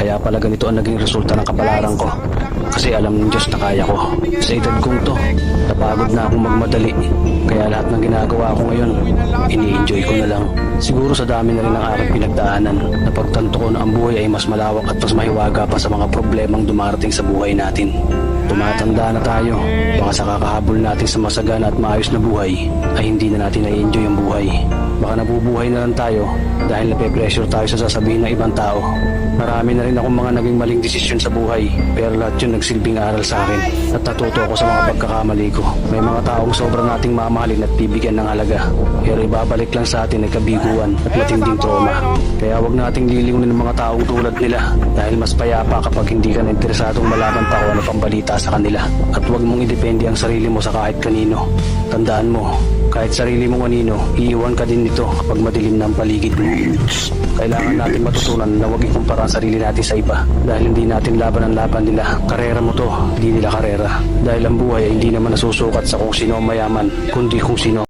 Kaya pala ganito ang naging resulta ng kapalaran ko. Kasi alam ng Diyos na kaya ko. Sa edad kong to, napagod na akong magmadali. Kaya lahat ng ginagawa ko ngayon, ini-enjoy ko na lang. Siguro sa dami na rin ng aking pinagdaanan, napagtanto ko na ang buhay ay mas malawak at mas mahiwaga pa sa mga problemang dumarating sa buhay natin. Tumatanda na tayo, baka sa kakahabol natin sa masagana at maayos na buhay, ay hindi na natin na-enjoy ang buhay. Baka nabubuhay na lang tayo dahil nape-pressure tayo sa sasabihin ng ibang tao. Marami na rin akong mga naging maling desisyon sa buhay, pero lahat yun nagsilbing aral sa akin at natuto ako sa mga pagkakamali ko. May mga taong sobrang nating mamahalin at bibigyan ng halaga, pero ibabalik lang sa atin ay kabiguan at matinding trauma. Kaya wag nating liliunin ng mga taong tulad nila dahil mas payapa kapag hindi ka na interesadong malaman pa kung ano pang balita sa kanila. At wag mong idepende ang sarili mo sa kahit kanino. Tandaan mo, kahit sarili mong anino, iiwan ka din nito kapag madilim na ang paligid mo. Kailangan natin matutunan na huwag ikumpara ang sarili natin sa iba dahil hindi natin laban ang laban nila. Karera mo to, hindi nila karera. Dahil ang buhay ay hindi naman nasusukat sa kung sino ang mayaman, kundi kung sino